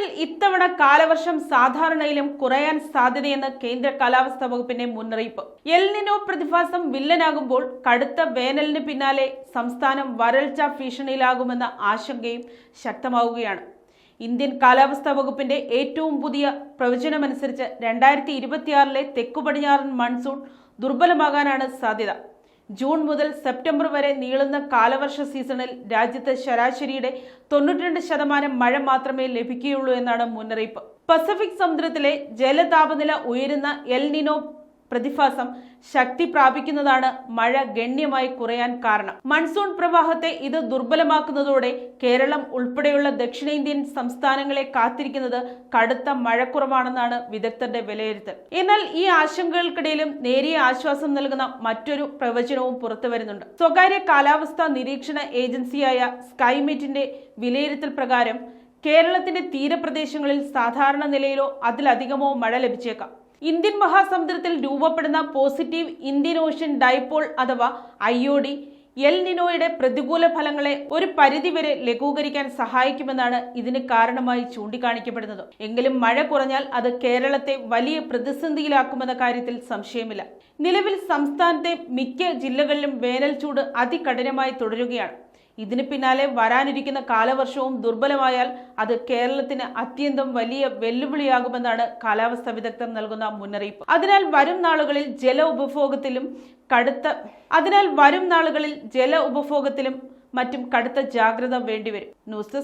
കേരളത്തിൽ ഇത്തവണ കാലവർഷം സാധാരണയിലും കുറയാൻ സാധ്യതയെന്ന് കേന്ദ്ര കാലാവസ്ഥാ വകുപ്പിന്റെ മുന്നറിയിപ്പ്. എൽ നിനോ പ്രതിഭാസം വില്ലനാകുമ്പോൾ കടുത്ത വേനലിന് പിന്നാലെ സംസ്ഥാനം വരൾച്ച ഭീഷണിയിലാകുമെന്ന ആശങ്കയും ശക്തമാവുകയാണ്. ഇന്ത്യൻ കാലാവസ്ഥാ വകുപ്പിന്റെ ഏറ്റവും പുതിയ പ്രവചനമനുസരിച്ച് 2026 തെക്കു പടിഞ്ഞാറൻ മൺസൂൺ ദുർബലമാകാനാണ് സാധ്യത. ജൂൺ മുതൽ സെപ്റ്റംബർ വരെ നീളുന്ന കാലവർഷ സീസണിൽ രാജ്യത്ത് ശരാശരിയുടെ 92% മഴ മാത്രമേ ലഭിക്കുകയുള്ളൂ എന്നാണ് മുന്നറിയിപ്പ്. പസഫിക് സമുദ്രത്തിലെ ജലതാപനില ഉയരുന്ന എൽ നിനോ പ്രതിഭാസം ശക്തി പ്രാപിക്കുന്നതാണ് മഴ ഗണ്യമായി കുറയാൻ കാരണം. മൺസൂൺ പ്രവാഹത്തെ ഇത് ദുർബലമാക്കുന്നതോടെ കേരളം ഉൾപ്പെടെയുള്ള ദക്ഷിണേന്ത്യൻ സംസ്ഥാനങ്ങളെ കാത്തിരിക്കുന്നത് കടുത്ത മഴക്കുറവാണെന്നാണ് വിദഗ്ധരുടെ വിലയിരുത്തൽ. എന്നാൽ ഈ ആശങ്കകൾക്കിടയിലും നേരിയ ആശ്വാസം നൽകുന്ന മറ്റൊരു പ്രവചനവും പുറത്തു വരുന്നുണ്ട്. സ്വകാര്യ കാലാവസ്ഥാ നിരീക്ഷണ ഏജൻസിയായ സ്കൈമെറ്റിന്റെ വിലയിരുത്തൽ പ്രകാരം കേരളത്തിന്റെ തീരപ്രദേശങ്ങളിൽ സാധാരണ നിലയിലോ അതിലധികമോ മഴ ലഭിച്ചേക്കാം. ഇന്ത്യൻ മഹാസമുദ്രത്തിൽ രൂപപ്പെടുന്ന പോസിറ്റീവ് ഇന്ത്യൻ ഓഷ്യൻ ഡൈപോൾ അഥവാ IOD എൽ നിനോയുടെ പ്രതികൂല ഫലങ്ങളെ ഒരു പരിധിവരെ ലഘൂകരിക്കാൻ സഹായിക്കുമെന്നാണ് ഇതിന് കാരണമായി ചൂണ്ടിക്കാണിക്കപ്പെടുന്നത്. എങ്കിലും മഴ കുറഞ്ഞാൽ അത് കേരളത്തെ വലിയ പ്രതിസന്ധിയിലാക്കുമെന്ന കാര്യത്തിൽ സംശയമില്ല. നിലവിൽ സംസ്ഥാനത്തെ മിക്ക ജില്ലകളിലും വേനൽ ചൂട് അതികഠിനമായി തുടരുകയാണ്. ഇതിന് പിന്നാലെ വരാനിരിക്കുന്ന കാലവർഷവും ദുർബലമായാൽ അത് കേരളത്തിന് അത്യന്തം വലിയ വെല്ലുവിളിയാകുമെന്നാണ് കാലാവസ്ഥാ വിദഗ്ധർ നൽകുന്ന മുന്നറിയിപ്പ്. അതിനാൽ വരും നാളുകളിൽ ജല ഉപഭോഗത്തിലും മറ്റും കടുത്ത ജാഗ്രത വേണ്ടിവരും. News desk